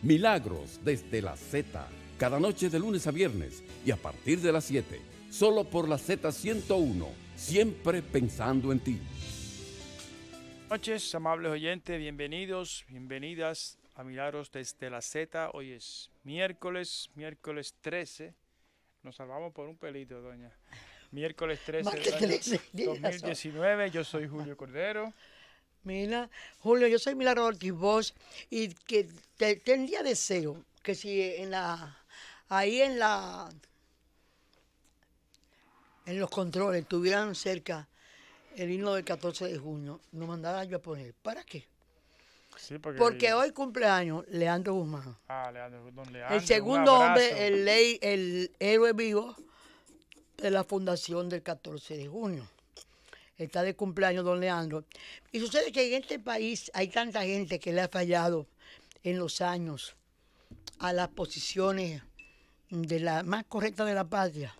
Milagros desde la Z, cada noche de lunes a viernes y a partir de las 7, solo por la Z101, siempre pensando en ti. Buenas noches, amables oyentes, bienvenidos, bienvenidas a Milagros desde la Z. Hoy es miércoles 13. Nos salvamos por un pelito, doña. Miércoles 13 del año 2019. Yo soy Julio Cordero. Mira, Julio, yo soy Milagro Ortiz Bosch y que tendría deseo que si ahí en los controles tuvieran cerca el himno del 14 de junio, nos mandara yo a poner. ¿Para qué? Sí, porque hoy cumpleaños Leandro Guzmán. Don Leandro. El segundo hombre, el héroe vivo de la fundación del 14 de junio. Está de cumpleaños don Leandro. Y sucede que en este país hay tanta gente que le ha fallado en los años a las posiciones de la más correcta de la patria.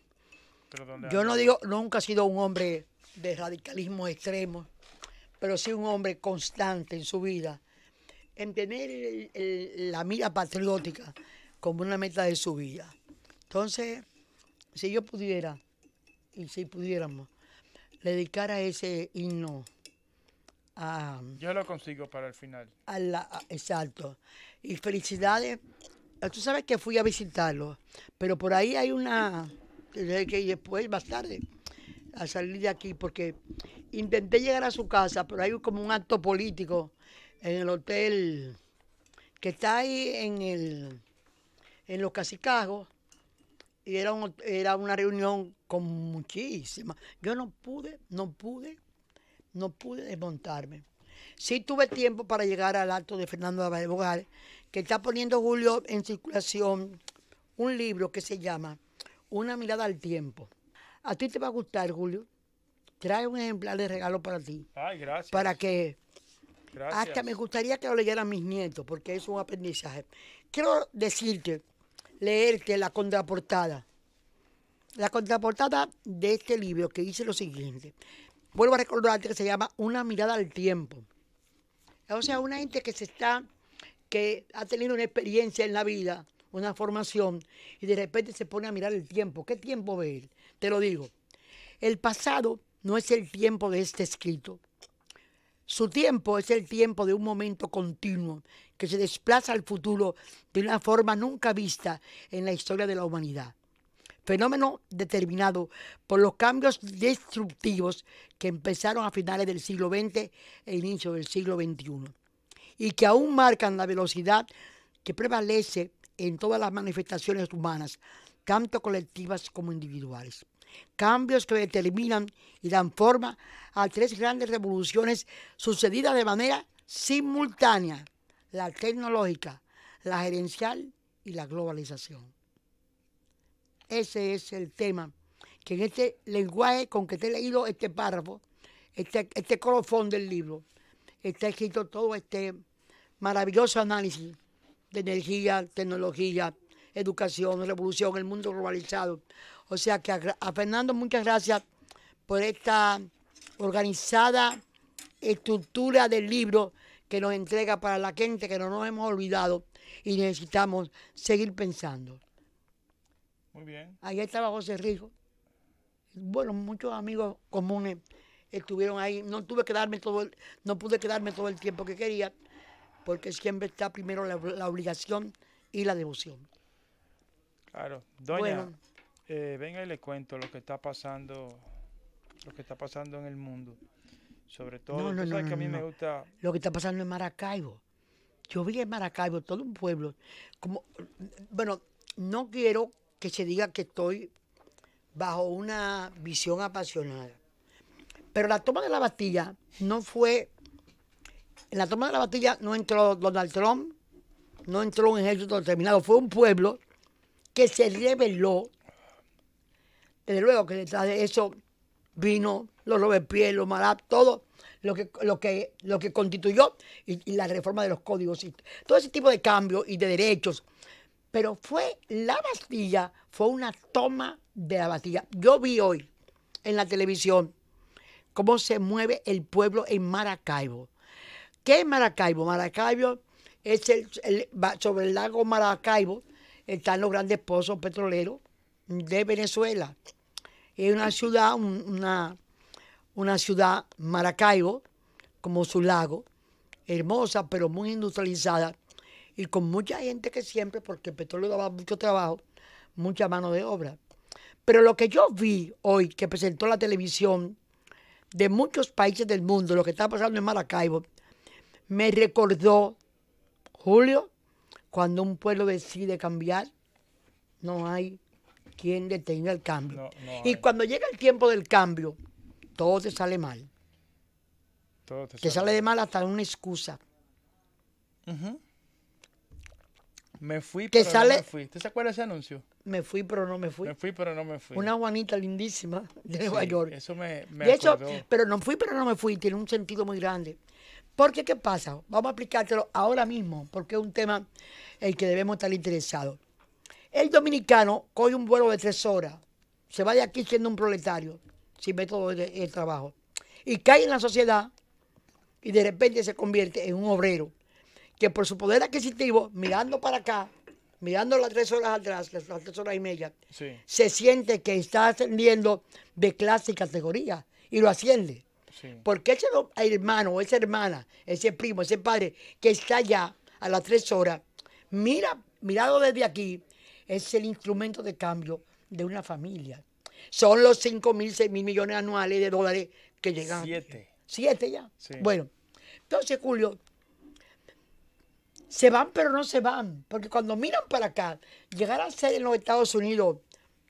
Yo no digo, nunca he sido un hombre de radicalismo extremo, pero sí un hombre constante en su vida, en tener la mira patriótica como una meta de su vida. Entonces, si yo pudiera, y si pudiéramos, dedicar a ese himno a... Yo lo consigo para el final. Exacto. Y felicidades. Tú sabes que fui a visitarlo, pero por ahí hay una... que después, más tarde, al salir de aquí, porque intenté llegar a su casa, pero hay como un acto político en el hotel que está ahí en los Cacicagos. Y era una reunión con muchísimas. Yo no pude desmontarme. Sí tuve tiempo para llegar al acto de Fernando Álvarez Bogal, que está poniendo Julio en circulación un libro que se llama Una mirada al tiempo. A ti te va a gustar, Julio. Trae un ejemplar de regalo para ti. Ay, gracias. Para que... Gracias. Hasta me gustaría que lo leyeran mis nietos, porque es un aprendizaje. Quiero leerte la contraportada. La contraportada de este libro que dice lo siguiente. Vuelvo a recordarte que se llama Una mirada al tiempo. O sea, una gente que ha tenido una experiencia en la vida, una formación, y de repente se pone a mirar el tiempo. ¿Qué tiempo ve él? Te lo digo. El pasado no es el tiempo de este escrito. Su tiempo es el tiempo de un momento continuo que se desplaza al futuro de una forma nunca vista en la historia de la humanidad. Fenómeno determinado por los cambios destructivos que empezaron a finales del siglo XX e inicio del siglo XXI y que aún marcan la velocidad que prevalece en todas las manifestaciones humanas, tanto colectivas como individuales. Cambios que determinan y dan forma a tres grandes revoluciones sucedidas de manera simultánea: la tecnológica, la gerencial y la globalización. Ese es el tema que en este lenguaje con que te he leído este párrafo, este colofón del libro, está escrito todo este maravilloso análisis de energía, tecnología, educación, revolución, el mundo globalizado. O sea que a Fernando muchas gracias por esta organizada estructura del libro que nos entrega para la gente que no nos hemos olvidado y necesitamos seguir pensando. Muy bien. Ahí estaba José Rijo. Bueno, muchos amigos comunes estuvieron ahí. No pude quedarme todo el tiempo que quería, porque siempre está primero la obligación y la devoción. Claro. Doña, bueno, venga y le cuento lo que está pasando en el mundo. Sobre todo, que a mí me gusta... Lo que está pasando en Maracaibo. Yo vi en Maracaibo todo un pueblo. Bueno, no quiero que se diga que estoy bajo una visión apasionada. Pero la toma de la Bastilla no fue... En la toma de la Bastilla no entró Donald Trump, no entró un ejército determinado, fue un pueblo que se rebeló. Desde luego que detrás de eso vino los Robespierre, los Marat, todo lo que constituyó y la reforma de los códigos, y todo ese tipo de cambios y de derechos. Pero la Bastilla fue una toma de la Bastilla. Yo vi hoy en la televisión cómo se mueve el pueblo en Maracaibo. ¿Qué es Maracaibo? Maracaibo sobre el lago Maracaibo están los grandes pozos petroleros de Venezuela. Es una ciudad, una ciudad, Maracaibo, como su lago, hermosa, pero muy industrializada, y con mucha gente que siempre, porque el petróleo daba mucho trabajo, mucha mano de obra. Pero lo que yo vi hoy, que presentó la televisión de muchos países del mundo, lo que está pasando en Maracaibo, me recordó, Julio, cuando un pueblo decide cambiar, no hay quien detenga el cambio. Y cuando llega el tiempo del cambio, todo te sale mal. Todo te sale de mal hasta una excusa. Me fui, pero no me fui. ¿Usted se acuerda de ese anuncio? Me fui, pero no me fui. Me fui, pero no me fui. Una Juanita lindísima de Nueva York. Eso me acordó. Pero no fui, pero no me fui. Tiene un sentido muy grande. Porque, ¿qué pasa? Vamos a explicártelo ahora mismo, porque es un tema en el que debemos estar interesados. El dominicano coge un vuelo de 3 horas, se va de aquí siendo un proletario, sin método de trabajo, y cae en la sociedad y de repente se convierte en un obrero, que por su poder adquisitivo, mirando para acá, mirando las 3 horas atrás, las 3 horas y media, sí, se siente que está ascendiendo de clase y categoría, y lo asciende. Sí. Porque ese hermano o esa hermana, ese primo, ese padre que está allá a las 3 horas, mirado desde aquí, es el instrumento de cambio de una familia. Son los 5.000, 6.000 millones anuales de dólares que llegan. 7 ya. Sí. Bueno, entonces, Julio, se van pero no se van, porque cuando miran para acá, llegar a ser en los Estados Unidos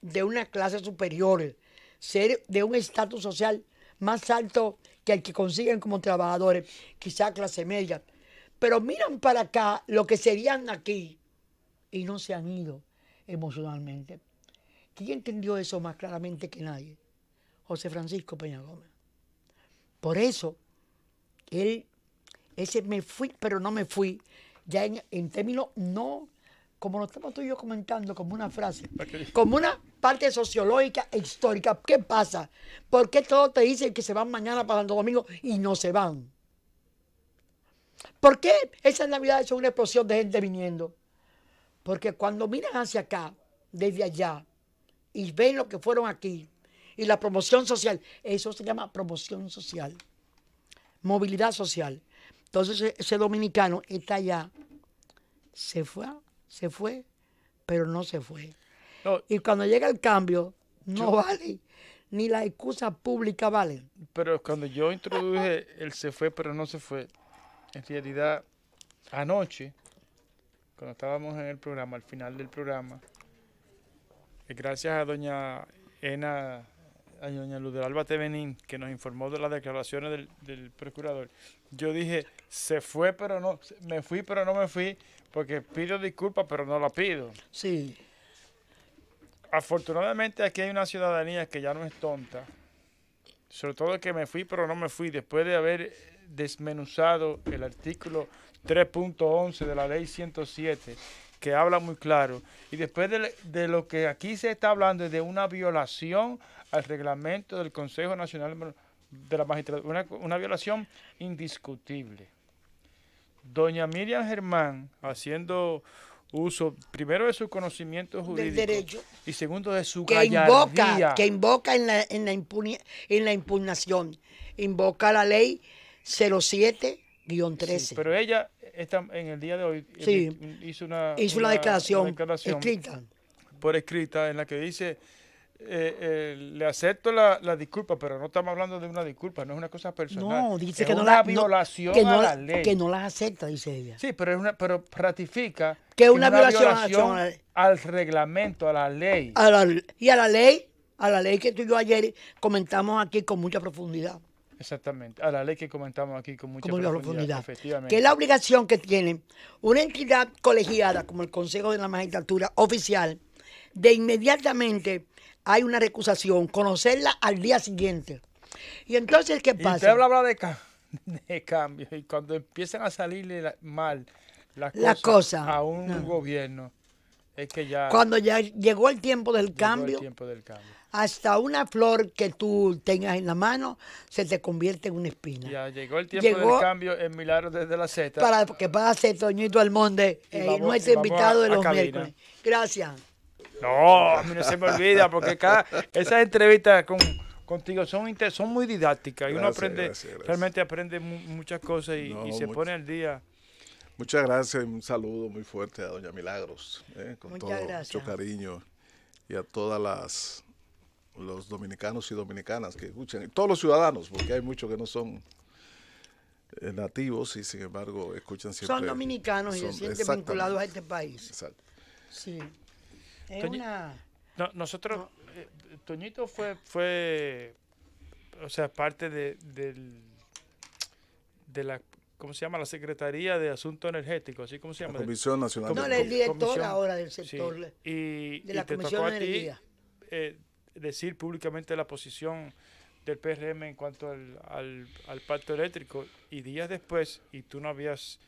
de una clase superior, ser de un estatus social más alto que el que consiguen como trabajadores, quizá clase media, pero miran para acá lo que serían aquí y no se han ido emocionalmente. ¿Quién entendió eso más claramente que nadie? José Francisco Peña Gómez. Por eso, ese me fui, pero no me fui, ya en términos no, como lo estamos tú y yo comentando, como una frase, como una parte sociológica e histórica. ¿Qué pasa? ¿Por qué todos te dicen que se van mañana para Santo Domingo y no se van? ¿Por qué esas navidades son una explosión de gente viniendo? Porque cuando miran hacia acá, desde allá, y ven lo que fueron aquí, y la promoción social, eso se llama promoción social, movilidad social. Entonces ese dominicano está allá, se fue, pero no se fue. No, y cuando llega el cambio, no vale, ni las excusas públicas valen. Pero cuando yo introduje el se fue, pero no se fue, en realidad, anoche, cuando estábamos en el programa, al final del programa, gracias a doña Ena, a doña Luz del Alba Tevenín, que nos informó de las declaraciones del procurador, yo dije, se fue, pero no, me fui, pero no me fui, porque pido disculpas, pero no la pido. Sí. Afortunadamente aquí hay una ciudadanía que ya no es tonta, sobre todo que me fui, pero no me fui, después de haber desmenuzado el artículo 3.11 de la ley 107, que habla muy claro, y después de lo que aquí se está hablando es de una violación al reglamento del Consejo Nacional de la Magistratura, una violación indiscutible. Doña Miriam Germán, haciendo uso primero de su conocimiento jurídico del derecho, y segundo de su gallardía, que invoca en la impugnación, invoca la ley 07-13. Sí, pero ella en el día de hoy hizo una declaración escrita. Por escrita, en la que dice, le acepto la disculpa, pero no estamos hablando de una disculpa, no es una cosa personal. No, dice que es no una violación a la ley. Que no las acepta, dice ella. Sí, pero ratifica que es una violación al reglamento, a la ley. Y a la ley que tú y yo ayer comentamos aquí con mucha profundidad. Exactamente, a la ley que comentamos aquí con mucha profundidad, efectivamente. Que es la obligación que tiene una entidad colegiada como el Consejo de la Magistratura oficial, de inmediatamente hay una recusación, conocerla al día siguiente. Y entonces, ¿qué pasa? Y usted habla de cambio, y cuando empiezan a salirle mal las cosas a un gobierno, Es que ya Cuando ya llegó el tiempo del llegó cambio, el tiempo del cambio. hasta una flor que tú tengas en la mano se te convierte en una espina. Ya llegó el tiempo Llegó del cambio en Milagros desde la Z. para que pase Toñito Almonte, Y vamos- nuestro y vamos invitado de a los cabina. miércoles. Gracias. No, a mí no se me olvida, porque esas entrevistas contigo son muy didácticas y uno Gracias, aprende, gracias. realmente aprende muchas cosas y, No, y se mucho. pone al día. Muchas gracias y un saludo muy fuerte a doña Milagros, con Muchas todo gracias. mucho cariño, y a todas los dominicanos y dominicanas que escuchan, y todos los ciudadanos, porque hay muchos que no son nativos y sin embargo escuchan siempre. Son dominicanos y se sienten exactamente. vinculados a este país. Exacto. Sí. Es Toñi- una... No, nosotros, Toñito fue, o sea, parte de la, ¿cómo se llama? La Secretaría de Asuntos Energéticos, ¿así cómo se La llama? Comisión Nacional No, de él es el Energía. director Comisión- ahora del Sí, sector. y de la te Comisión tocó de a ti Energía. decir públicamente la posición del PRM en cuanto al pacto eléctrico, y días después, y tú no habías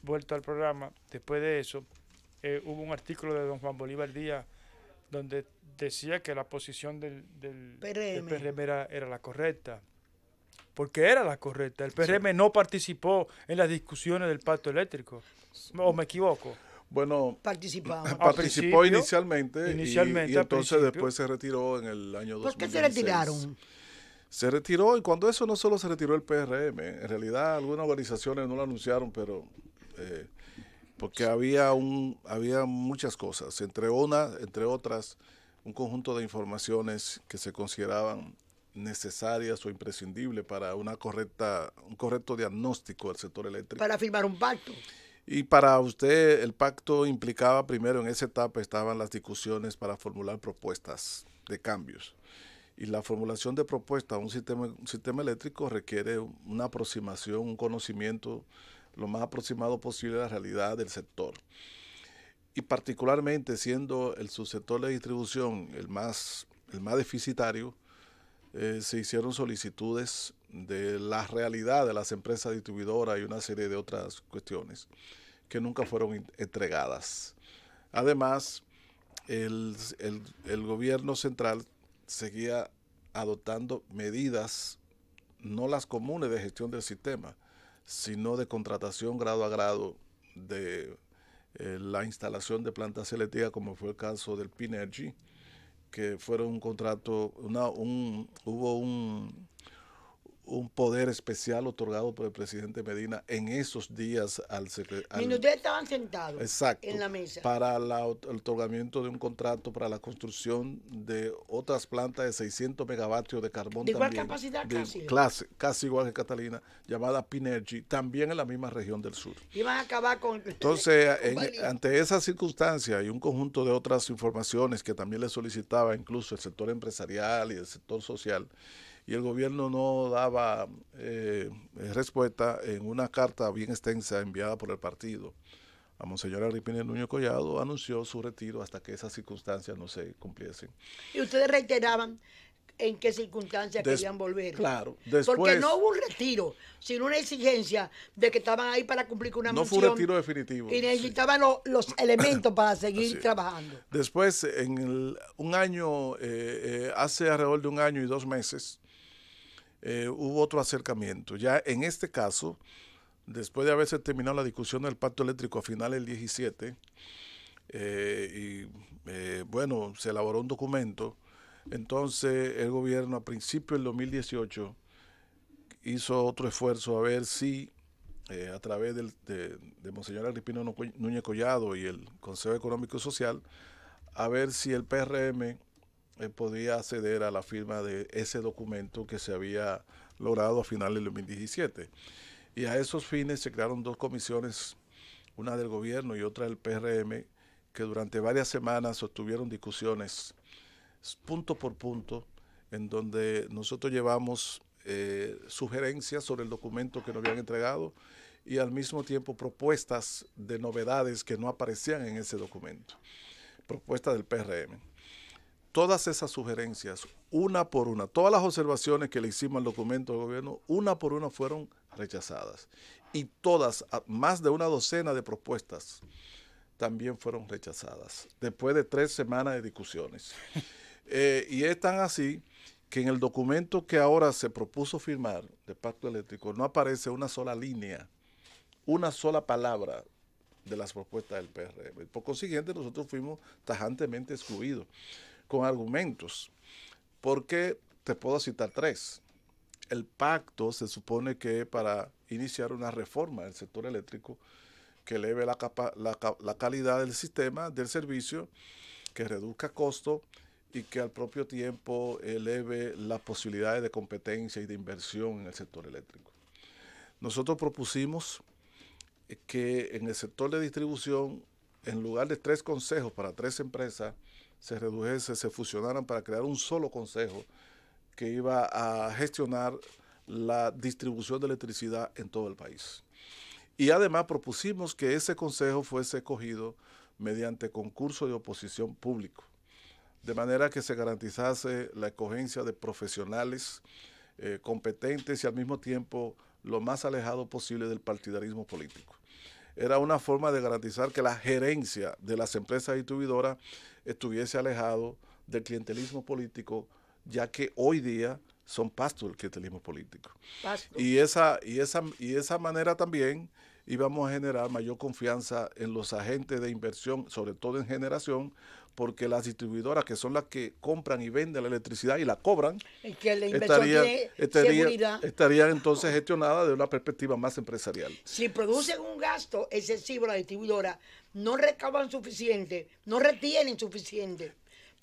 vuelto al programa, después de eso, hubo un artículo de don Juan Bolívar Díaz donde decía que la posición del PRM era la correcta. Porque era la correcta. El PRM no participó en las discusiones del pacto eléctrico. ¿O me equivoco? Bueno, Participamos. participó principio, inicialmente, y al entonces principio. después se retiró en el año 2016. ¿Por qué se retiraron? Se retiró, y cuando eso no solo se retiró el PRM, en realidad algunas organizaciones no lo anunciaron, pero porque había muchas cosas, entre otras, un conjunto de informaciones que se consideraban necesarias o imprescindibles para un correcto diagnóstico del sector eléctrico. Para firmar un pacto. Y para usted el pacto implicaba, primero en esa etapa estaban las discusiones para formular propuestas de cambios. Y la formulación de propuestas a un sistema eléctrico requiere una aproximación, un conocimiento lo más aproximado posible a la realidad del sector. Y particularmente siendo el subsector de distribución el más deficitario, se hicieron solicitudes de la realidad de las empresas distribuidoras y una serie de otras cuestiones que nunca fueron entregadas. Además, el gobierno central seguía adoptando medidas, no las comunes de gestión del sistema, sino de contratación grado a grado de la instalación de plantas eléctricas, como fue el caso del Pinergy, que fueron un contrato, hubo un poder especial otorgado por el presidente Medina en esos días al secretario. Mientras ustedes estaban sentados Exacto, en la mesa. para el otorgamiento de un contrato para la construcción de otras plantas de 600 megavatios de carbón. ¿De igual también, capacidad de casi? casi igual que Catalina, llamada Pinergy, también en la misma región del sur. Iban a acabar con... Entonces, con ante esa circunstancia y un conjunto de otras informaciones que también le solicitaba incluso el sector empresarial y el sector social, y el gobierno no daba respuesta, en una carta bien extensa enviada por el partido a Monseñor Agripino Núñez Collado, anunció su retiro hasta que esas circunstancias no se cumpliesen. Y ustedes reiteraban en qué circunstancias querían volver. Claro, después... Porque no hubo un retiro, sino una exigencia de que estaban ahí para cumplir con una No fue misión. un retiro definitivo. Y necitaban los elementos para seguir Así es. trabajando. Después, hace alrededor de un año y 2 meses, hubo otro acercamiento. Ya en este caso, después de haberse terminado la discusión del pacto eléctrico a finales del 17, bueno, se elaboró un documento. Entonces el gobierno a principios del 2018 hizo otro esfuerzo a ver si a través de Monseñor Agripino Núñez Collado y el Consejo Económico y Social, a ver si el PRM podía acceder a la firma de ese documento que se había logrado a finales del 2017. Y a esos fines se crearon 2 comisiones, una del gobierno y otra del PRM, que durante varias semanas sostuvieron discusiones punto por punto, en donde nosotros llevamos sugerencias sobre el documento que nos habían entregado y al mismo tiempo propuestas de novedades que no aparecían en ese documento, propuestas del PRM. Todas esas sugerencias, una por una, todas las observaciones que le hicimos al documento del gobierno, una por una fueron rechazadas. Y todas, más de una docena de propuestas, también fueron rechazadas, después de 3 semanas de discusiones. Y es tan así que en el documento que ahora se propuso firmar de Pacto Eléctrico no aparece una sola línea, una sola palabra de las propuestas del PRM. Por consiguiente, nosotros fuimos tajantemente excluidos, con argumentos. Porque te puedo citar 3. El pacto se supone que es para iniciar una reforma del sector eléctrico que eleve la calidad del sistema, del servicio, que reduzca costos y que al propio tiempo eleve las posibilidades de competencia y de inversión en el sector eléctrico. Nosotros propusimos que en el sector de distribución, en lugar de 3 consejos para 3 empresas, se fusionaran para crear un solo consejo que iba a gestionar la distribución de electricidad en todo el país. Y además propusimos que ese consejo fuese escogido mediante concurso de oposición público, de manera que se garantizase la escogencia de profesionales competentes y al mismo tiempo lo más alejado posible del partidarismo político. Era una forma de garantizar que la gerencia de las empresas distribuidoras estuviese alejado del clientelismo político, ya que hoy día son pasto del clientelismo político. Pasto. Y esa manera también íbamos a generar mayor confianza en los agentes de inversión, sobre todo en generación, porque las distribuidoras, que son las que compran y venden la electricidad y la cobran, estarían entonces gestionadas de una perspectiva más empresarial. Si producen un gasto excesivo la distribuidora, no recaudan suficiente, no retienen suficiente,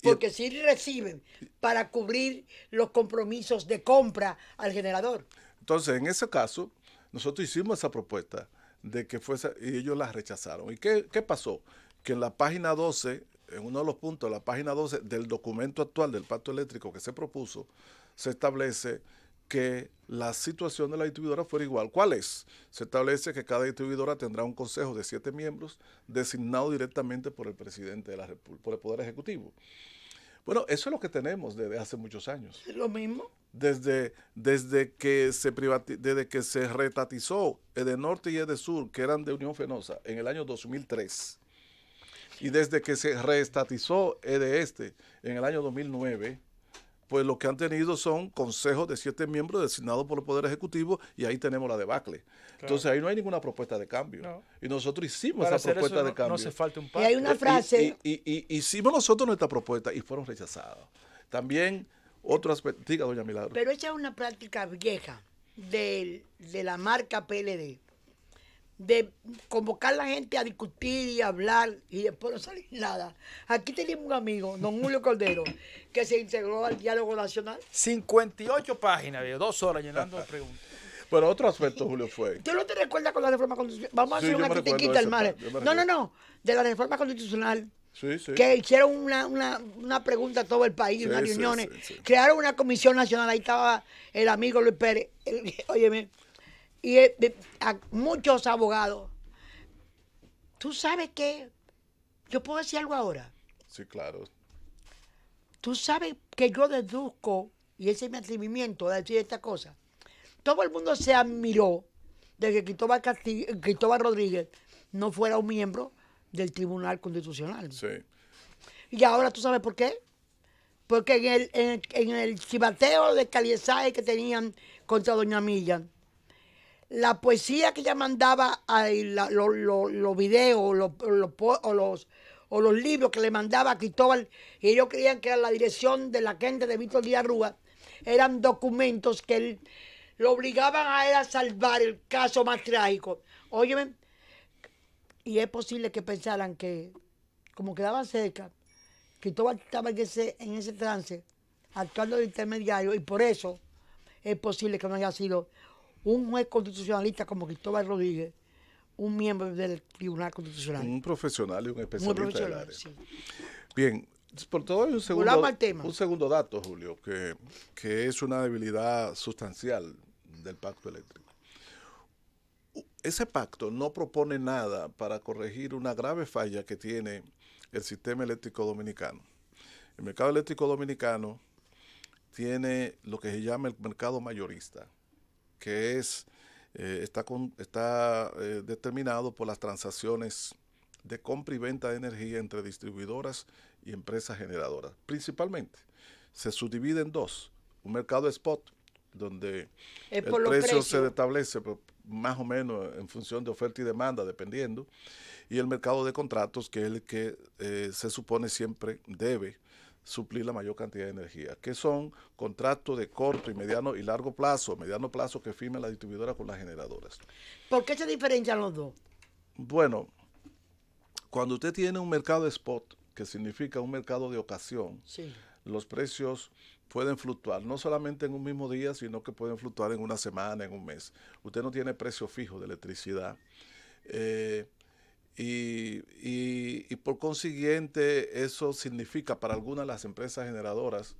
porque sí reciben para cubrir los compromisos de compra al generador. Entonces, en ese caso, nosotros hicimos esa propuesta de que fuese, y ellos la rechazaron. ¿Y qué pasó? Que en la página 12, en uno de los puntos de la página 12 del documento actual del pacto eléctrico que se propuso, se establece que la situación de la distribuidora fuera igual. ¿Cuál es? Se establece que cada distribuidora tendrá un consejo de 7 miembros designado directamente por el presidente de la República, por el Poder Ejecutivo. Bueno, eso es lo que tenemos desde hace muchos años. ¿Es lo mismo? Desde que se retatizó Edenorte y Edesur, que eran de Unión Fenosa, en el año 2003, y desde que se reestatizó Edeeste en el año 2009, pues lo que han tenido son consejos de 7 miembros designados por el Poder Ejecutivo, y ahí tenemos la debacle. Claro. Entonces ahí no hay ninguna propuesta de cambio. No. Y nosotros hicimos esa propuesta de cambio. No hace falta un pacto. Y hay una frase. Hicimos nosotros nuestra propuesta y fueron rechazadas. También otro aspecto. Diga, doña Milagro. Pero esa es una práctica vieja de la marca PLD, de convocar a la gente a discutir y hablar y después no salir nada. Aquí tenemos un amigo, don Julio Cordero, que se integró al diálogo nacional. 58 páginas, 2 horas llenando de preguntas. Pero otro aspecto, Julio, fue... ¿Tú no te recuerdas con la reforma constitucional? Vamos a hacer una critiquita al mar. No, de la reforma constitucional. Sí. Que hicieron una pregunta a todo el país, unas reuniones. Sí. Crearon una comisión nacional, ahí estaba el amigo Luis Pérez. Óyeme. Y a muchos abogados. ¿Tú sabes qué? Yo puedo decir algo ahora. Sí, claro. Tú sabes que yo deduzco, y ese es mi atrevimiento de decir esta cosa. Todo el mundo se admiró de que Cristóbal Rodríguez no fuera un miembro del Tribunal Constitucional. Sí. Y ahora tú sabes por qué. Porque en el chivateo de caliezaje que tenían contra doña Milla, la poesía que ella mandaba, los videos o los libros que le mandaba a Cristóbal, y ellos creían que era la dirección de la gente de Víctor Díaz Rúa, eran documentos que él lo obligaban a él a salvar el caso más trágico. Óyeme, y es posible que pensaran que, como quedaban cerca, Cristóbal estaba en ese trance, actuando de intermediario, y por eso es posible que no haya sido un juez constitucionalista como Cristóbal Rodríguez, un miembro del Tribunal Constitucional. Un profesional y un especialista del área. Sí. Bien, por todo hay un segundo dato, Julio, que es una debilidad sustancial del pacto eléctrico. Ese pacto no propone nada para corregir una grave falla que tiene el sistema eléctrico dominicano. El mercado eléctrico dominicano tiene lo que se llama el mercado mayorista, que está determinado por las transacciones de compra y venta de energía entre distribuidoras y empresas generadoras. Principalmente, se subdivide en dos. Un mercado spot, donde el precio se establece más o menos en función de oferta y demanda, dependiendo, y el mercado de contratos, que es el que se supone siempre debe suplir la mayor cantidad de energía, que son contratos de corto y mediano y largo plazo que firma la distribuidora con las generadoras. ¿Por qué se diferencian los dos? Bueno, cuando usted tiene un mercado spot, que significa un mercado de ocasión, sí, los precios pueden fluctuar, no solamente en un mismo día, sino que pueden fluctuar en una semana, en un mes. Usted no tiene precio fijo de electricidad. Y por consiguiente, eso significa para algunas de las empresas generadoras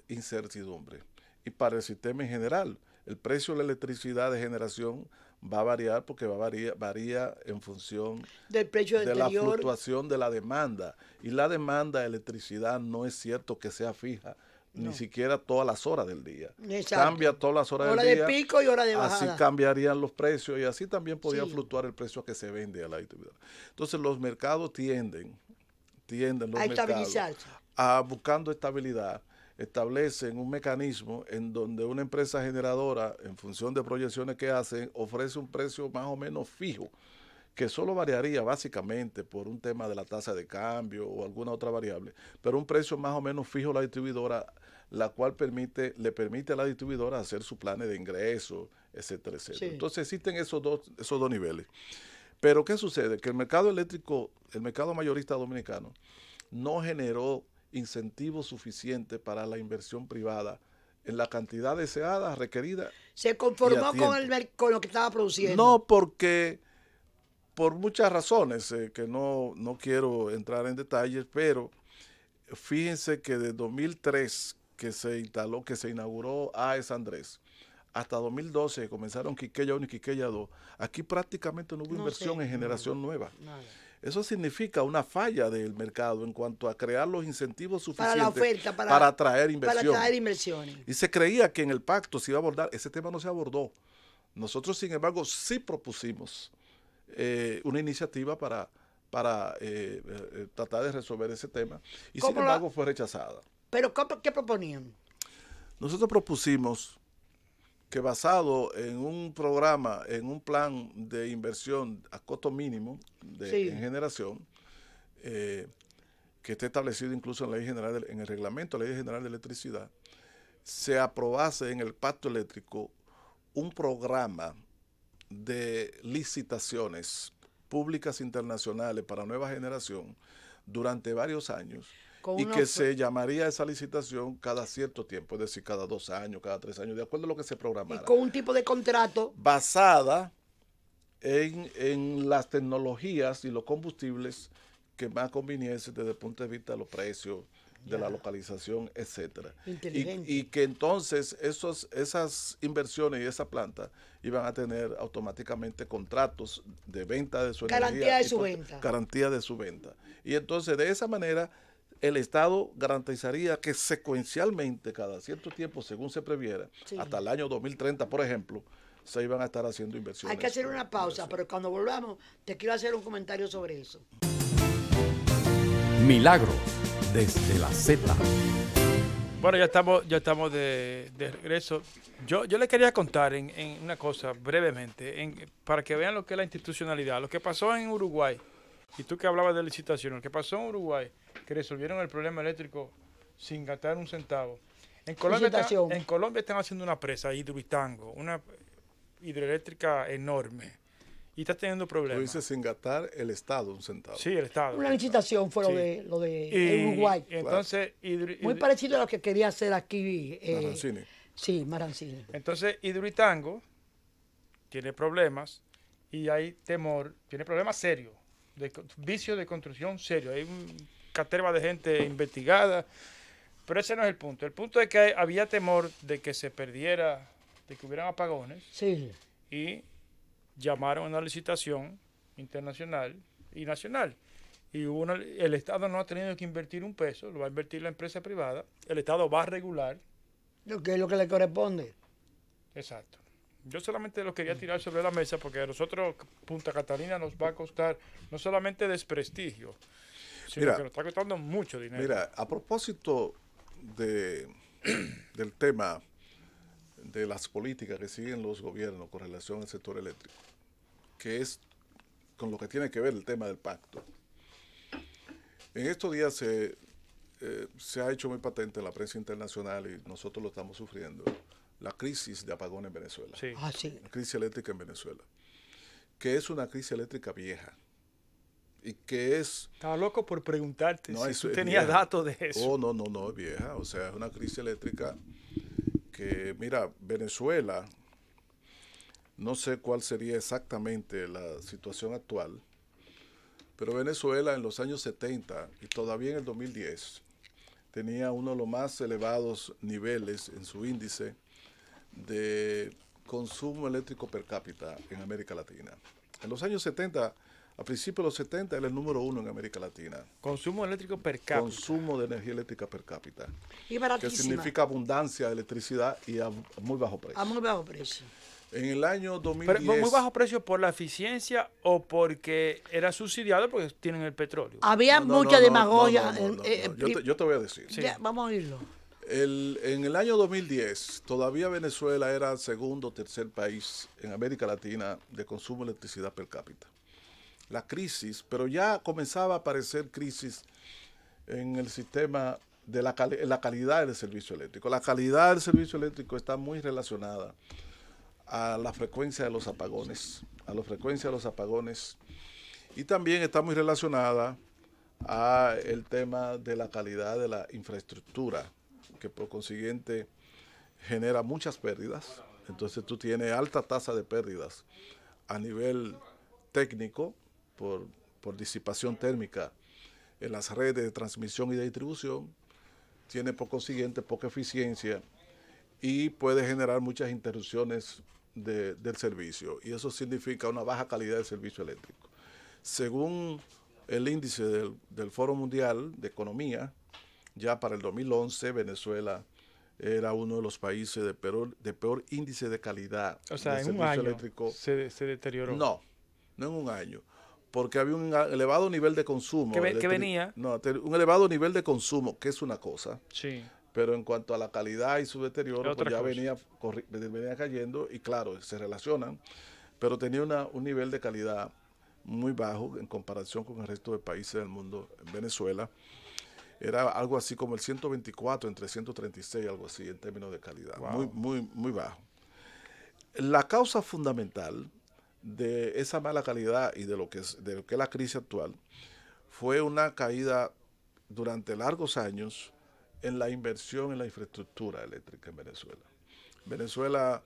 incertidumbre. Y para el sistema en general, el precio de la electricidad de generación va a variar porque varía en función del precio de la fluctuación de la demanda. Y la demanda de electricidad no es cierto que sea fija, ni siquiera todas las horas del día. Exacto. Cambia todas las horas del día. Hora de pico y hora de bajada. Así cambiarían los precios y así también podría fluctuar el precio que se vende a la distribuidora. Entonces los mercados tienden los mercados a buscando estabilidad, establecen un mecanismo en donde una empresa generadora, en función de proyecciones que hacen, ofrece un precio más o menos fijo, que solo variaría básicamente por un tema de la tasa de cambio o alguna otra variable, pero un precio más o menos fijo a la distribuidora, la cual le permite a la distribuidora hacer su planes de ingresos, etcétera, etcétera. Sí. Entonces existen esos dos niveles. Pero ¿qué sucede? Que el mercado eléctrico, el mercado mayorista dominicano, no generó incentivos suficientes para la inversión privada en la cantidad deseada, requerida. ¿Se conformó con lo que estaba produciendo? No, porque por muchas razones, que no quiero entrar en detalles, pero fíjense que de 2003 que se inauguró AES Andrés, hasta 2012 que comenzaron Quiqueya 1 y Quiqueya 2, aquí prácticamente no hubo inversión en generación nueva. Nada. Eso significa una falla del mercado en cuanto a crear los incentivos suficientes para la oferta, para atraer inversión. Para atraer inversiones. Y se creía que en el pacto se iba a abordar, ese tema no se abordó. Nosotros, sin embargo, sí propusimos una iniciativa para tratar de resolver ese tema y sin embargo fue rechazada. ¿Pero qué proponían? Nosotros propusimos que basado en un programa, en un plan de inversión a costo mínimo en generación, que esté establecido incluso en la ley general, en el reglamento de la Ley General de Electricidad, se aprobase en el pacto eléctrico un programa de licitaciones públicas internacionales para nueva generación durante varios años y que se llamaría esa licitación cada cierto tiempo, es decir, cada 2 años, cada 3 años, de acuerdo a lo que se programara. Y con un tipo de contrato basada en las tecnologías y los combustibles que más conveniesen desde el punto de vista de los precios, de la localización, etcétera. Y que entonces esas inversiones y esa planta iban a tener automáticamente contratos de venta de su energía. Garantía de su venta. Y entonces de esa manera el Estado garantizaría que secuencialmente, cada cierto tiempo, según se previera, hasta el año 2030, por ejemplo, se iban a estar haciendo inversiones. Hay que hacer una pausa, pero cuando volvamos te quiero hacer un comentario sobre eso. Milagros desde la Z. Bueno, ya estamos de regreso. Yo le quería contar en una cosa brevemente, para que vean lo que es la institucionalidad. Lo que pasó en Uruguay, y tú que hablabas de licitación, lo que pasó en Uruguay, que resolvieron el problema eléctrico sin gastar un centavo. En Colombia están haciendo una presa, Hidroituango, una hidroeléctrica enorme. Y está teniendo problemas. Tú dices sin gastar el Estado un centavo. Sí, el Estado. Una licitación fue lo de Uruguay. Entonces, muy parecido a lo que quería hacer aquí. Marancini. Sí, Marancini. Entonces, Hidroituango tiene problemas y hay temor, tiene problemas serios, de vicio de construcción serio. Hay una caterva de gente investigada, pero ese no es el punto. El punto es que había temor de que se perdiera, de que hubieran apagones. Sí. Y llamaron a una licitación internacional y nacional. Y el Estado no ha tenido que invertir un peso, lo va a invertir la empresa privada. El Estado va a regular. Lo que es lo que le corresponde. Exacto. Yo solamente lo quería tirar sobre la mesa porque a nosotros Punta Catalina nos va a costar no solamente desprestigio, sino que nos está costando mucho dinero. Mira, a propósito del tema de las políticas que siguen los gobiernos con relación al sector eléctrico, que es con lo que tiene que ver el tema del pacto. En estos días se ha hecho muy patente en la prensa internacional y nosotros lo estamos sufriendo, la crisis de apagón en Venezuela. Sí. Sí. La crisis eléctrica en Venezuela, que es una crisis eléctrica vieja y que es... Estaba loco por preguntarte No, si tú es tenías vieja. datos de eso. Oh, no, es vieja. O sea, es una crisis eléctrica que, mira, Venezuela, no sé cuál sería exactamente la situación actual, pero Venezuela en los años 70 y todavía en el 2010 tenía uno de los más elevados niveles en su índice de consumo eléctrico per cápita en América Latina. En los años 70, a principios de los 70, era el número 1 en América Latina. Consumo eléctrico per cápita. Consumo de energía eléctrica per cápita. Y Que baratísima. significa abundancia de electricidad y a muy bajo precio. A muy bajo precio. En el año Pero 2010... muy bajo precio por la eficiencia o porque era subsidiado porque tienen el petróleo. Había mucha demagogia. Yo te voy a decir. Sí. Ya, vamos a oírlo. En el año 2010, todavía Venezuela era el segundo o tercer país en América Latina de consumo de electricidad per cápita. La crisis, pero ya comenzaba a aparecer crisis en el sistema de la calidad del servicio eléctrico. La calidad del servicio eléctrico está muy relacionada a la frecuencia de los apagones, y también está muy relacionada a el tema de la calidad de la infraestructura, que por consiguiente genera muchas pérdidas. Entonces tú tienes alta tasa de pérdidas a nivel técnico por disipación térmica en las redes de transmisión y de distribución, tiene por consiguiente poca eficiencia y puede generar muchas interrupciones del servicio, y eso significa una baja calidad del servicio eléctrico. Según el índice del Foro Mundial de Economía, ya para el 2011 Venezuela era uno de los países de peor índice de calidad O sea, del en un servicio año eléctrico. se deterioró. No en un año, porque había un elevado nivel de consumo. ¿Qué venía? No, un elevado nivel de consumo, que es una cosa, Sí. pero en cuanto a la calidad y su deterioro, Otra pues ya cosa. venía cayendo, y claro, se relacionan, pero tenía un nivel de calidad muy bajo en comparación con el resto de países del mundo. En Venezuela era algo así como el 124 entre 136, algo así en términos de calidad. Wow. Muy bajo. La causa fundamental de esa mala calidad y de lo que es la crisis actual fue una caída durante largos años en la inversión en la infraestructura eléctrica en Venezuela. Venezuela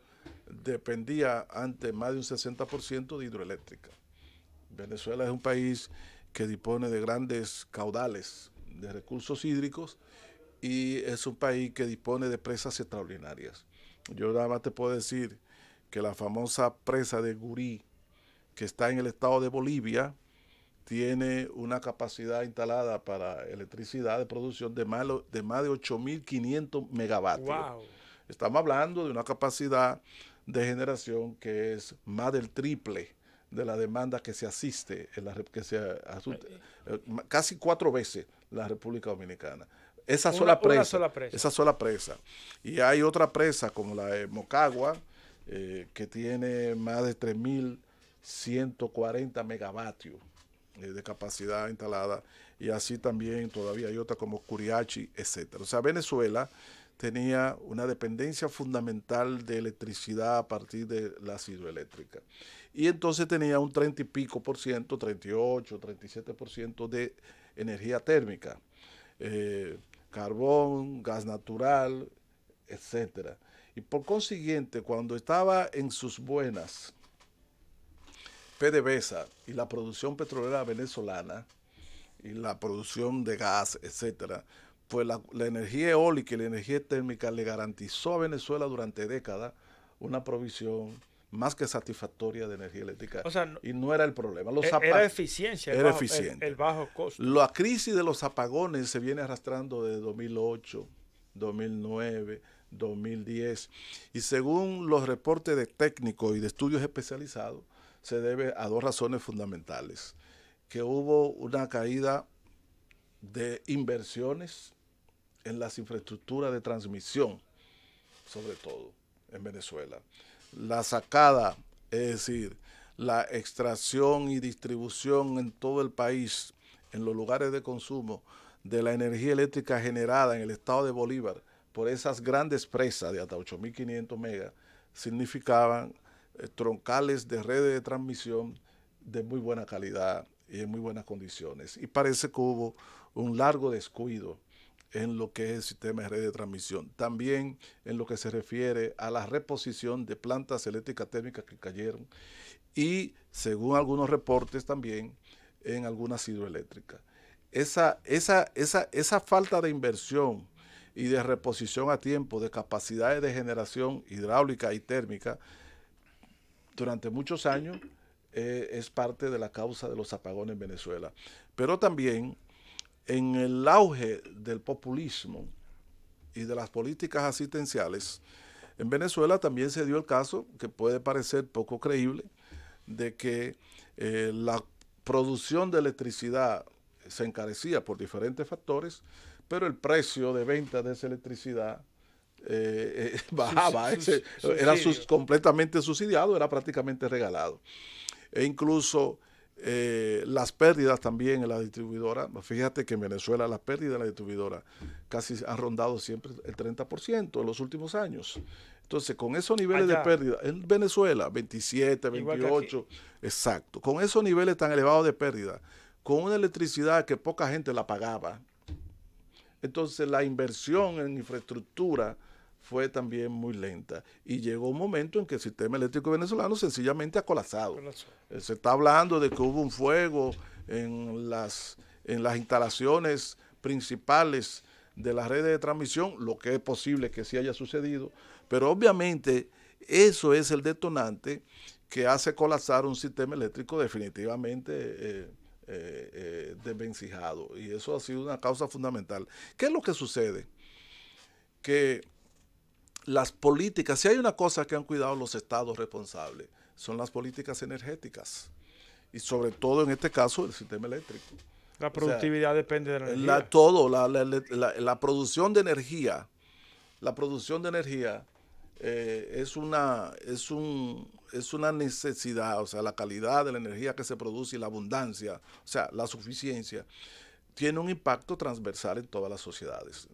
dependía antes más de un 60% de hidroeléctrica. Venezuela es un país que dispone de grandes caudales de recursos hídricos y es un país que dispone de presas extraordinarias. Yo nada más te puedo decir que la famosa presa de Gurí, que está en el estado de Bolivia, tiene una capacidad instalada para electricidad de producción de más de 8.500 megavatios. Wow. Estamos hablando de una capacidad de generación que es más del triple de la demanda que se asiste, casi 4 veces la República Dominicana. Esa sola presa. Y hay otra presa como la de Mocagua, que tiene más de 3.140 megavatios de capacidad instalada, y así también todavía hay otra como Curiachi, etcétera. O sea, Venezuela tenía una dependencia fundamental de electricidad a partir de las hidroeléctricas. Y entonces tenía un 30 y pico por ciento, 38, 37% de energía térmica, carbón, gas natural, etcétera. Y por consiguiente, cuando estaba en sus buenas PDVSA y la producción petrolera venezolana y la producción de gas, etcétera, pues la energía eólica y la energía térmica le garantizó a Venezuela durante décadas una provisión más que satisfactoria de energía eléctrica. O sea, y no era el problema. Era eficiencia. Era eficiente. El bajo costo. La crisis de los apagones se viene arrastrando desde 2008, 2009, 2010. Y según los reportes de técnicos y de estudios especializados, se debe a dos razones fundamentales. Que hubo una caída de inversiones en las infraestructuras de transmisión, sobre todo en Venezuela. La sacada, es decir, la extracción y distribución en todo el país, en los lugares de consumo, de la energía eléctrica generada en el estado de Bolívar por esas grandes presas de hasta 8.500 megas, significaban troncales de redes de transmisión de muy buena calidad y en muy buenas condiciones. Y parece que hubo un largo descuido en lo que es el sistema de red de transmisión. También en lo que se refiere a la reposición de plantas eléctricas térmicas que cayeron y, según algunos reportes, también en algunas hidroeléctricas. Esa falta de inversión y de reposición a tiempo de capacidades de generación hidráulica y térmica durante muchos años es parte de la causa de los apagones en Venezuela. Pero también en el auge del populismo y de las políticas asistenciales, en Venezuela también se dio el caso, que puede parecer poco creíble, de que la producción de electricidad se encarecía por diferentes factores, pero el precio de venta de esa electricidad bajaba, era completamente subsidiado, era prácticamente regalado. E incluso las pérdidas también en la distribuidora, fíjate que en Venezuela las pérdidas en la distribuidora casi han rondado siempre el 30% en los últimos años. Entonces, con esos niveles de pérdida, en Venezuela, 27, 28, exacto, con esos niveles tan elevados de pérdida, con una electricidad que poca gente la pagaba, entonces la inversión en infraestructura fue también muy lenta. Y llegó un momento en que el sistema eléctrico venezolano sencillamente ha colapsado. Se está hablando de que hubo un fuego en las instalaciones principales de las redes de transmisión, lo que es posible que sí haya sucedido, pero obviamente eso es el detonante que hace colapsar un sistema eléctrico definitivamente desvencijado, y eso ha sido una causa fundamental. ¿Qué es lo que sucede? Que las políticas, si hay una cosa que han cuidado los estados responsables, son las políticas energéticas, y sobre todo en este caso el sistema eléctrico. La productividad depende de la energía. La producción de energía, es una necesidad, o sea, la calidad de la energía que se produce y la abundancia, o sea, la suficiencia, tiene un impacto transversal en todas las sociedades,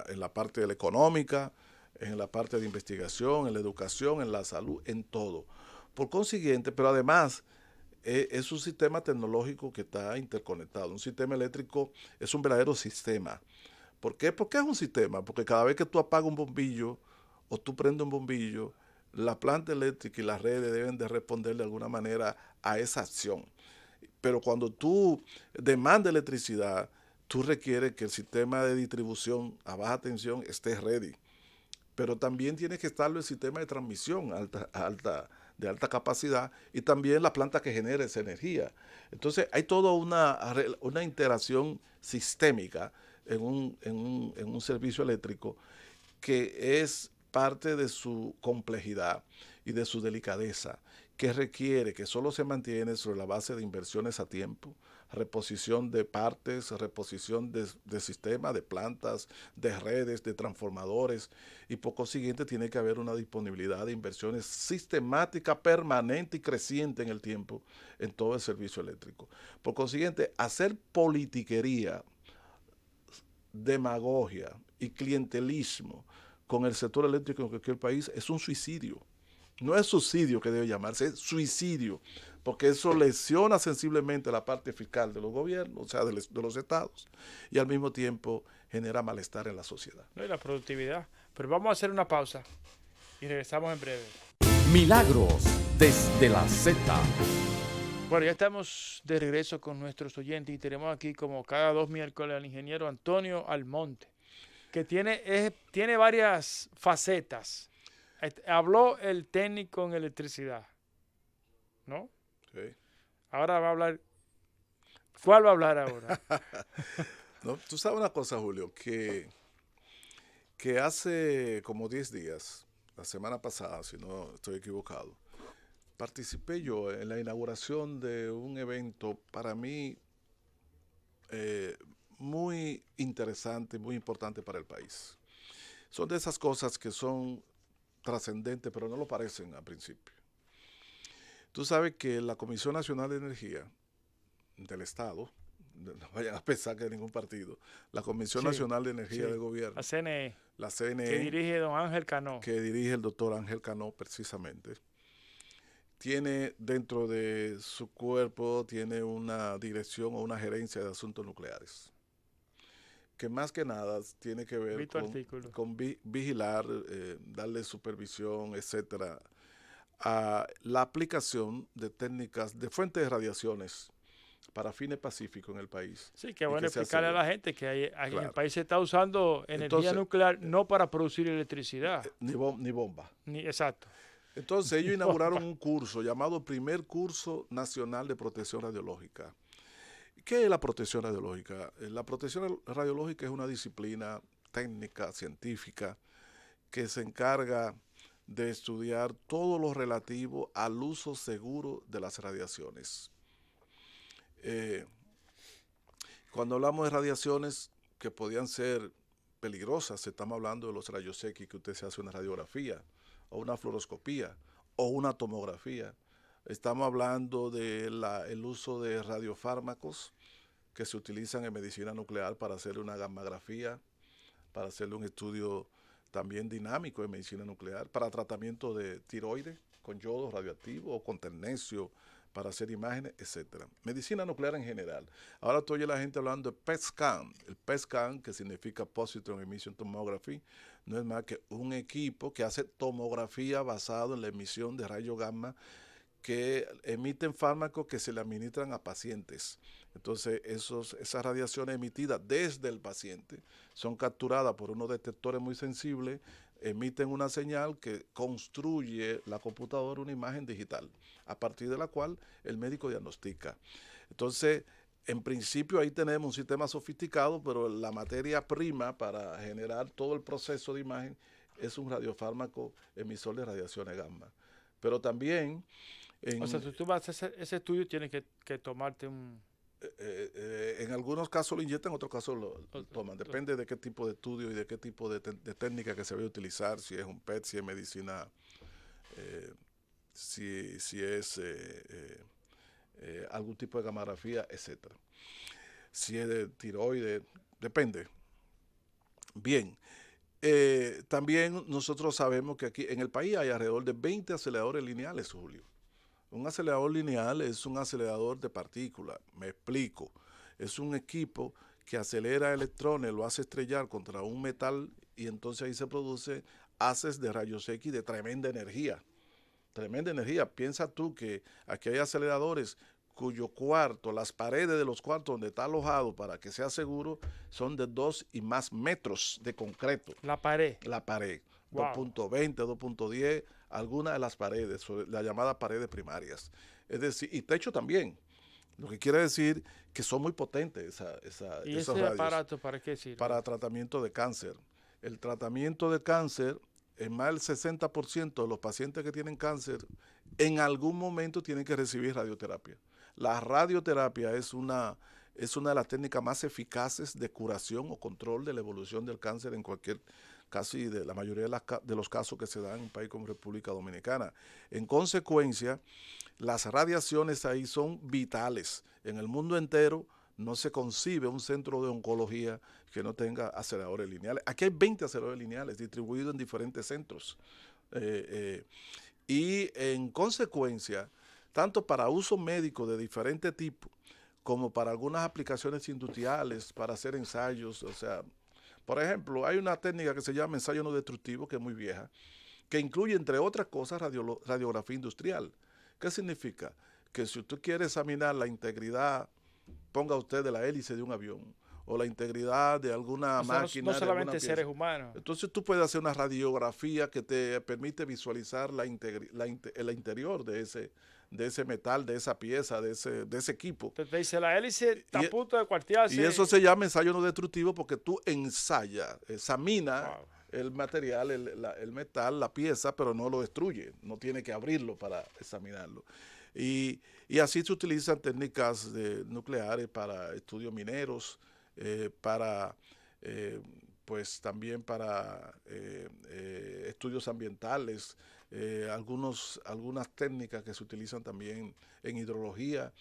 en la parte de la económica, en la parte de investigación, en la educación, en la salud, en todo. Por consiguiente, pero además es un sistema tecnológico que está interconectado. Un sistema eléctrico es un verdadero sistema. ¿Por qué? ¿Por qué es un sistema? Porque cada vez que tú apagas un bombillo o tú prendes un bombillo, la planta eléctrica y las redes deben de responder de alguna manera a esa acción. Pero cuando tú demandas electricidad, tú requieres que el sistema de distribución a baja tensión esté ready. Pero también tiene que estar el sistema de transmisión de alta capacidad y también la planta que genera esa energía. Entonces hay toda una interacción sistémica en un servicio eléctrico que es parte de su complejidad y de su delicadeza, que requiere que solo se mantiene sobre la base de inversiones a tiempo, reposición de partes, reposición de sistemas, de plantas, de redes, de transformadores, y por consiguiente tiene que haber una disponibilidad de inversiones sistemática, permanente y creciente en el tiempo en todo el servicio eléctrico. Por consiguiente, hacer politiquería, demagogia y clientelismo con el sector eléctrico en cualquier país es un suicidio. No es subsidio que debe llamarse, es suicidio, porque eso lesiona sensiblemente la parte fiscal de los gobiernos, o sea, de los estados, y al mismo tiempo genera malestar en la sociedad. No, y la productividad. Pero vamos a hacer una pausa y regresamos en breve. Milagros desde la Z. Bueno, ya estamos de regreso con nuestros oyentes y tenemos aquí, como cada 2 miércoles, al ingeniero Antonio Almonte, que tiene varias facetas. Habló el técnico en electricidad, ¿no? Sí. Ahora va a hablar. ¿Cuál va a hablar ahora? No, tú sabes una cosa, Julio, que que hace como 10 días, la semana pasada, si no estoy equivocado, participé yo en la inauguración de un evento para mí muy interesante, muy importante para el país. Son de esas cosas que son trascendentes, pero no lo parecen al principio. Tú sabes que la Comisión Nacional de Energía del Estado, no vayan a pensar que es ningún partido, la Comisión Nacional de Energía del Gobierno, la CNE, que dirige don Ángel Cano, que dirige el doctor Ángel Cano precisamente, tiene dentro de su cuerpo, tiene una dirección o una gerencia de asuntos nucleares, que más que nada tiene que ver con vigilar, darle supervisión, etcétera, a la aplicación de técnicas de fuentes de radiaciones para fines pacíficos en el país. Sí, que bueno explicarle a la gente que en el país se está usando energía nuclear no para producir electricidad. Ni bomba. Exacto. Entonces ellos inauguraron un curso llamado Primer Curso Nacional de Protección Radiológica. ¿Qué es la protección radiológica? La protección radiológica es una disciplina técnica, científica, que se encarga de estudiar todo lo relativo al uso seguro de las radiaciones. Cuando hablamos de radiaciones que podían ser peligrosas, estamos hablando de los rayos X que usted se hace una radiografía, o una fluoroscopía, o una tomografía. Estamos hablando del uso de radiofármacos que se utilizan en medicina nuclear para hacer una gammagrafía, para hacerle un estudio también dinámico en medicina nuclear, para tratamiento de tiroides con yodo radioactivo o con tecnecio, para hacer imágenes, etcétera. Medicina nuclear en general. Ahora tú oyes la gente hablando de PET scan. El PET scan, que significa Positron Emission Tomography, no es más que un equipo que hace tomografía basado en la emisión de rayos gamma que emiten fármacos que se le administran a pacientes. Entonces, esas radiaciones emitidas desde el paciente son capturadas por unos detectores muy sensibles, emiten una señal que construye la computadora una imagen digital, a partir de la cual el médico diagnostica. Entonces, en principio ahí tenemos un sistema sofisticado, pero la materia prima para generar todo el proceso de imagen es un radiofármaco emisor de radiaciones gamma. Pero también... o sea, si tú vas a hacer ese estudio, tienes que tomarte un... en algunos casos lo inyectan, en otros casos lo toman. Depende de qué tipo de estudio y de qué tipo de técnica que se vaya a utilizar, si es un PET, si es medicina, si es algún tipo de gammagrafía, etcétera. Si es de tiroides, depende. Bien. También nosotros sabemos que aquí en el país hay alrededor de 20 aceleradores lineales, Julio. Un acelerador lineal es un acelerador de partículas, me explico. Es un equipo que acelera electrones, lo hace estrellar contra un metal y entonces ahí se produce haces de rayos X de tremenda energía. Tremenda energía. Piensa tú que aquí hay aceleradores cuyo cuarto, las paredes de los cuartos donde está alojado para que sea seguro, son de 2 y más metros de concreto. La pared. La pared. Wow. 2.20, 2.10, algunas de las paredes, las llamadas paredes primarias. Es decir, y techo también. Lo que quiere decir que son muy potentes ¿Y esos ese radios. aparato para qué sirve? Para tratamiento de cáncer. El tratamiento de cáncer, en más del 60% de los pacientes que tienen cáncer, en algún momento tienen que recibir radioterapia. La radioterapia es una de las técnicas más eficaces de curación o control de la evolución del cáncer en casi de la mayoría de los casos que se dan en un país como República Dominicana. En consecuencia, las radiaciones ahí son vitales. En el mundo entero no se concibe un centro de oncología que no tenga aceleradores lineales. Aquí hay 20 aceleradores lineales distribuidos en diferentes centros. Y en consecuencia, tanto para uso médico de diferente tipo, como para algunas aplicaciones industriales, para hacer ensayos, o sea, por ejemplo, hay una técnica que se llama ensayo no destructivo, que es muy vieja, que incluye, entre otras cosas, radiografía industrial. ¿Qué significa? Que si usted quiere examinar la integridad, ponga usted de la hélice de un avión, o la integridad de alguna máquina. No solamente seres humanos. Entonces tú puedes hacer una radiografía que te permite visualizar el interior de ese metal, de esa pieza, de ese equipo. Entonces te dice, la hélice está a punto de cuartearse. Y eso se llama ensayo no destructivo porque tú examinas el material, el metal, la pieza, pero no lo destruye, no tiene que abrirlo para examinarlo. Y así se utilizan técnicas nucleares para estudios mineros, para pues también para estudios ambientales, algunas técnicas que se utilizan también en hidrología.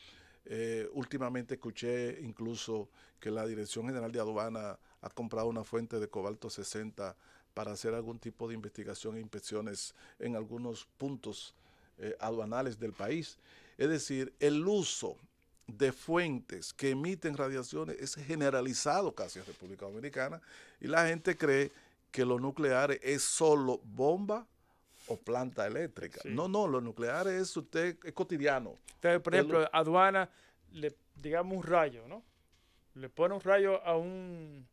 Últimamente escuché incluso que la Dirección General de Aduana ha comprado una fuente de cobalto 60 para hacer algún tipo de investigación e inspecciones en algunos puntos aduanales del país. Es decir, el uso de fuentes que emiten radiaciones es generalizado casi en República Dominicana y la gente cree que lo nuclear es solo bomba o planta eléctrica. Sí. No, lo nuclear es cotidiano. Entonces, por ejemplo, aduana, digamos un rayo, ¿no? Le pone un rayo a un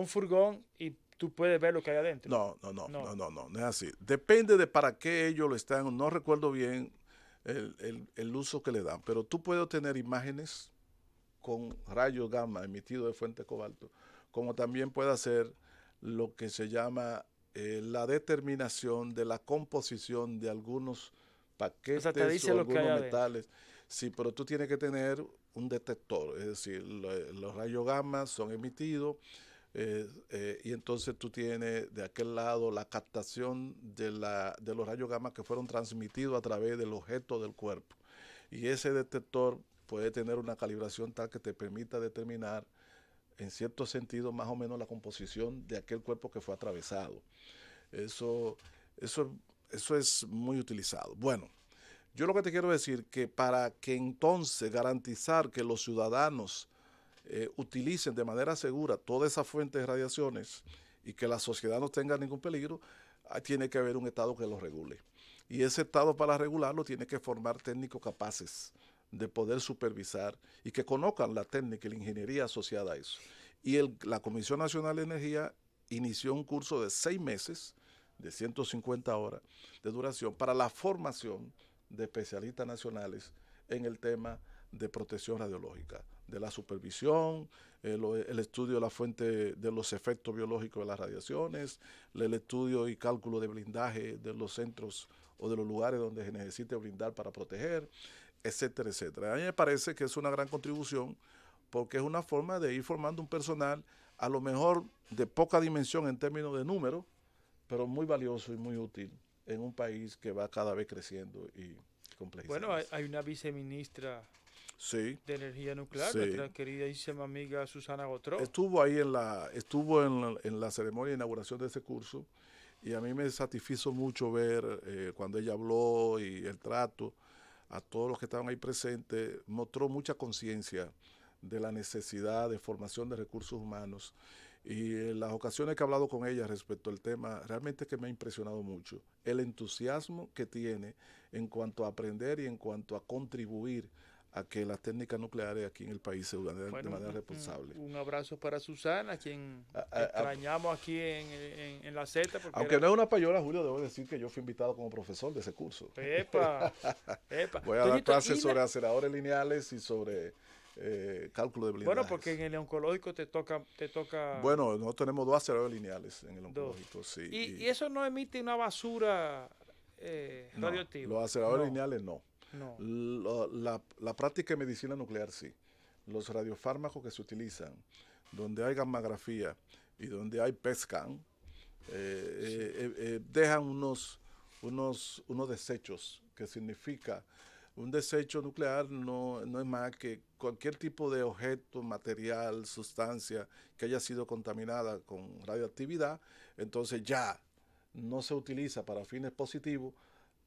furgón y tú puedes ver lo que hay adentro. No es así. Depende de para qué ellos lo están, no recuerdo bien el uso que le dan, pero tú puedes obtener imágenes con rayos gamma emitidos de fuente de cobalto, como también puede hacer lo que se llama la determinación de la composición de algunos paquetes o algunos metales. Sí, pero tú tienes que tener un detector, es decir, los rayos gamma son emitidos y entonces tú tienes de aquel lado la captación de los rayos gamma que fueron transmitidos a través del objeto del cuerpo. Y ese detector puede tener una calibración tal que te permita determinar en cierto sentido más o menos la composición de aquel cuerpo que fue atravesado. Eso es muy utilizado. Bueno, yo lo que te quiero decir que para que entonces garantizar que los ciudadanos utilicen de manera segura todas esas fuentes de radiaciones y que la sociedad no tenga ningún peligro, tiene que haber un Estado que lo regule. Y ese Estado para regularlo tiene que formar técnicos capaces de poder supervisar y que conozcan la técnica y la ingeniería asociada a eso. Y la Comisión Nacional de Energía inició un curso de 6 meses, de 150 horas de duración, para la formación de especialistas nacionales en el tema de protección radiológica, de la supervisión, el estudio de la fuente de los efectos biológicos de las radiaciones, el estudio y cálculo de blindaje de los centros o de los lugares donde se necesite blindar para proteger, etcétera, etcétera. A mí me parece que es una gran contribución porque es una forma de ir formando un personal a lo mejor de poca dimensión en términos de número, pero muy valioso y muy útil en un país que va cada vez creciendo y complejizando. Bueno, hay una viceministra de energía nuclear, nuestra queridísima amiga Susana Gotró. Estuvo ahí en la ceremonia de inauguración de ese curso y a mí me satisfizo mucho ver cuando ella habló y el trato a todos los que estaban ahí presentes, mostró mucha conciencia de la necesidad de formación de recursos humanos. Y en las ocasiones que he hablado con ella respecto al tema, realmente que me ha impresionado mucho el entusiasmo que tiene en cuanto a aprender y en cuanto a contribuir a que las técnicas nucleares aquí en el país se usen de manera responsable. Un abrazo para Susana, a quien extrañamos aquí en la Z. Aunque no es una payola, Julio, debo decir que yo fui invitado como profesor de ese curso. ¡Epa! Voy a dar clases sobre aceleradores lineales y sobre cálculo de blindaje. Bueno, porque en el oncológico te toca... Bueno, nosotros tenemos 2 aceleradores lineales en el oncológico, sí. ¿Y eso no emite una basura radioactiva? Los aceleradores lineales no. La práctica de medicina nuclear sí. Los radiofármacos que se utilizan, donde hay gammagrafía y donde hay PET scan, dejan unos desechos, que significa un desecho nuclear no es más que cualquier tipo de objeto, material, sustancia que haya sido contaminada con radioactividad, entonces ya no se utiliza para fines positivos,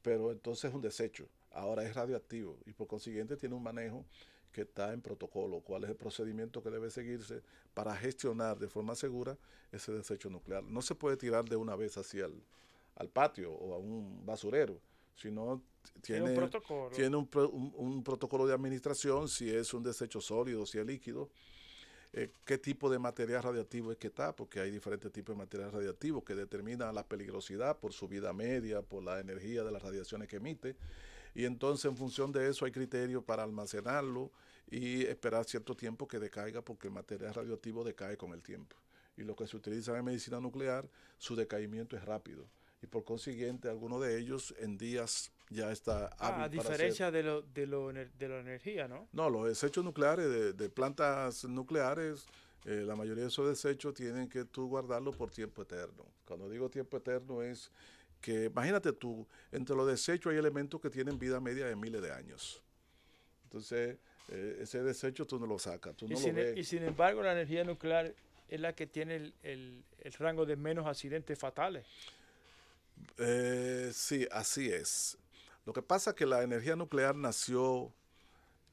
pero entonces es un desecho. Ahora es radioactivo y por consiguiente tiene un manejo que está en protocolo, cuál es el procedimiento que debe seguirse para gestionar de forma segura ese desecho nuclear. No se puede tirar de una vez hacia al patio o a un basurero, sino tiene un protocolo de administración, si es un desecho sólido, si es líquido, qué tipo de material radioactivo es que está, porque hay diferentes tipos de material radioactivo que determinan la peligrosidad por su vida media, por la energía de las radiaciones que emite. Y entonces en función de eso hay criterios para almacenarlo y esperar cierto tiempo que decaiga porque el material radioactivo decae con el tiempo. y los que se utilizan en medicina nuclear, su decaimiento es rápido. Y por consiguiente, algunos de ellos en días ya está hábil A diferencia de la energía, ¿no? No, los desechos nucleares de plantas nucleares, la mayoría de esos desechos tienen que tú guardarlos por tiempo eterno. Cuando digo tiempo eterno es que, imagínate tú, entre los desechos hay elementos que tienen vida media de miles de años. Entonces, ese desecho tú no lo sacas, tú no lo ves. Y sin embargo, la energía nuclear es la que tiene el rango de menos accidentes fatales. Sí, así es. Lo que pasa es que la energía nuclear nació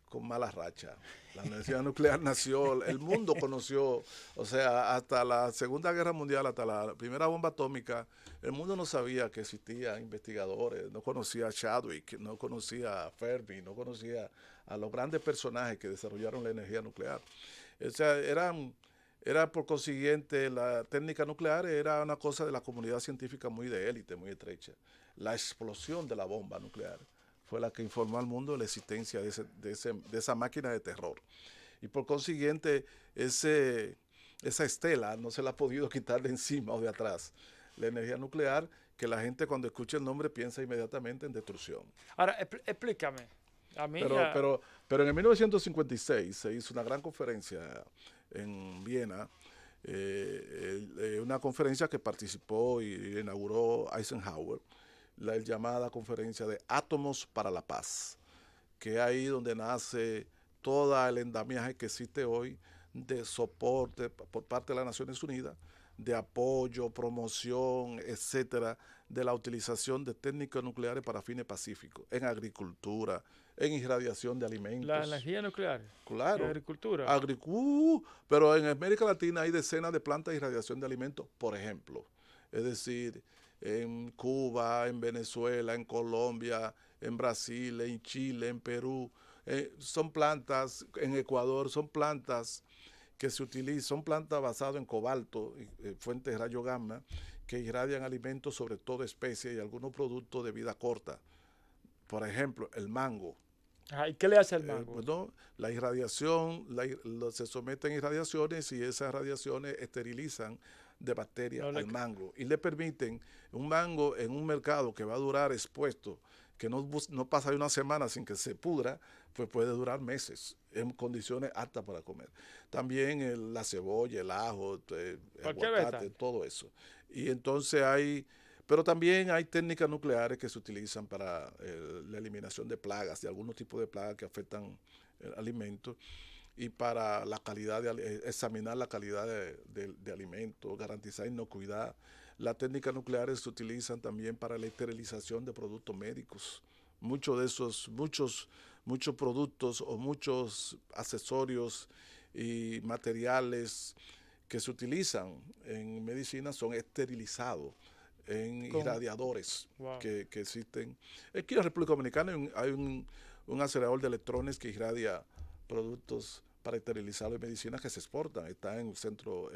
con mala racha. La energía nuclear nació, el mundo conoció, o sea, hasta la Segunda Guerra Mundial, hasta la primera bomba atómica, el mundo no sabía que existían investigadores, no conocía a Chadwick, no conocía a Fermi, no conocía a los grandes personajes que desarrollaron la energía nuclear. O sea, era por consiguiente, la técnica nuclear era una cosa de la comunidad científica muy de élite, muy estrecha. La explosión de la bomba nuclear fue la que informó al mundo de la existencia de esa máquina de terror. Y por consiguiente, esa estela no se la ha podido quitar de encima o de atrás. La energía nuclear, que la gente cuando escucha el nombre piensa inmediatamente en destrucción. Ahora, explícame. A mí pero en el 1956 se hizo una gran conferencia en Viena, una conferencia que participó y inauguró Eisenhower, la llamada conferencia de Átomos para la Paz, que es ahí donde nace todo el andamiaje que existe hoy de soporte por parte de las Naciones Unidas, de apoyo, promoción, etcétera, de la utilización de técnicas nucleares para fines pacíficos, en agricultura, en irradiación de alimentos. La energía nuclear. Claro. En agricultura. Pero en América Latina hay decenas de plantas de irradiación de alimentos, por ejemplo. Es decir, en Cuba, en Venezuela, en Colombia, en Brasil, en Chile, en Perú. Son plantas, en Ecuador, son plantas que se utilizan, son plantas basadas en cobalto, fuentes de rayo gamma, que irradian alimentos, sobre todo especies y algunos productos de vida corta. Por ejemplo, el mango. ¿Y qué le hace al mango? Bueno, la irradiación, se someten a irradiaciones y esas radiaciones esterilizan de bacterias al mango y le permiten un mango en un mercado que va a durar expuesto, que no pasa de una semana sin que se pudra, pues puede durar meses en condiciones aptas para comer. También la cebolla, el ajo, el aguacate, todo eso. Y entonces pero también hay técnicas nucleares que se utilizan para la eliminación de plagas, de algunos tipos de plagas que afectan el alimento, y para la calidad examinar la calidad de alimentos, garantizar inocuidad. Las técnicas nucleares se utilizan también para la esterilización de productos médicos. Muchos de esos, muchos productos o muchos accesorios y materiales que se utilizan en medicina son esterilizados en irradiadores que existen. Aquí en la República Dominicana hay un acelerador de electrones que irradia productos para esterilizar en medicina que se exportan. Está en el centro,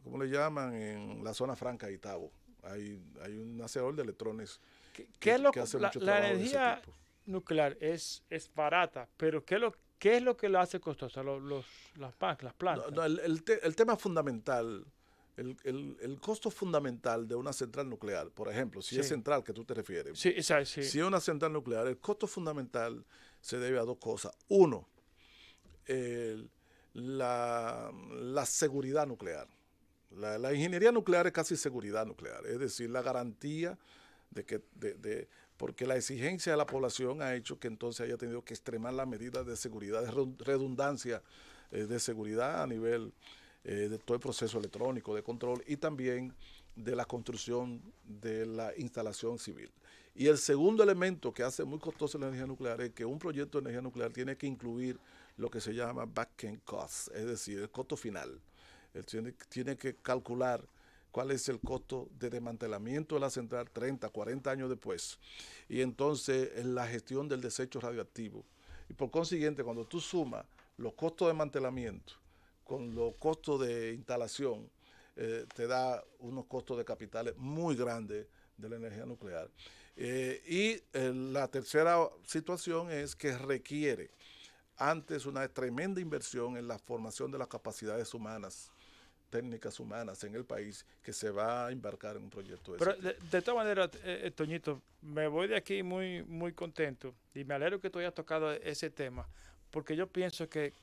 ¿cómo le llaman? En la zona franca de Itabo. Hay un acelerador de electrones que hace mucho trabajo la energía nuclear es barata, pero ¿qué es lo que lo hace costosa? Las plantas. No, el tema fundamental, el costo fundamental de una central nuclear, por ejemplo, si es central que tú te refieres, sí. Si es una central nuclear, el costo fundamental se debe a dos cosas. Uno, la seguridad nuclear. La ingeniería nuclear es casi seguridad nuclear, es decir, la garantía porque la exigencia de la población ha hecho que entonces haya tenido que extremar las medidas de seguridad, de redundancia de seguridad a nivel de todo el proceso electrónico de control y también de la construcción de la instalación civil. Y el segundo elemento que hace muy costosa la energía nuclear es que un proyecto de energía nuclear tiene que incluir lo que se llama back-end cost, es decir, el costo final. Él tiene que calcular cuál es el costo de desmantelamiento de la central 30, 40 años después. Y entonces en la gestión del desecho radioactivo. Y por consiguiente, cuando tú sumas los costos de desmantelamiento con los costos de instalación, te da unos costos de capitales muy grandes de la energía nuclear. La tercera situación es que requiere antes una tremenda inversión en la formación de las capacidades humanas, técnicas humanas en el país, que se va a embarcar en un proyecto de Pero ese tipo. de todas maneras, Toñito, me voy de aquí muy, muy contento y me alegro que tú hayas tocado ese tema, porque yo pienso que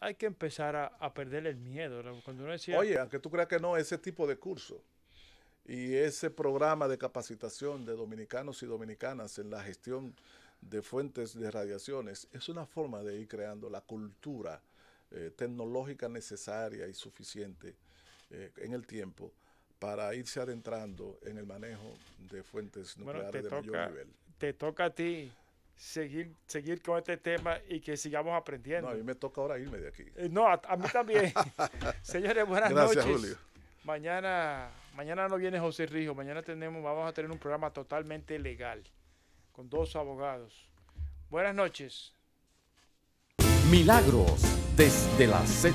hay que empezar a perder el miedo. Cuando uno decía, Oye, aunque tú creas que no, ese tipo de curso y ese programa de capacitación de dominicanos y dominicanas en la gestión de fuentes de radiaciones es una forma de ir creando la cultura tecnológica necesaria y suficiente en el tiempo para irse adentrando en el manejo de fuentes bueno, nucleares de mayor nivel. te toca a ti seguir con este tema y que sigamos aprendiendo. No, a mí me toca ahora irme de aquí. No, a mí también. Señores, buenas Gracias, noches. Julio. Mañana no viene José Rijo. Mañana vamos a tener un programa totalmente legal con 2 abogados. Buenas noches. Milagros desde la Z.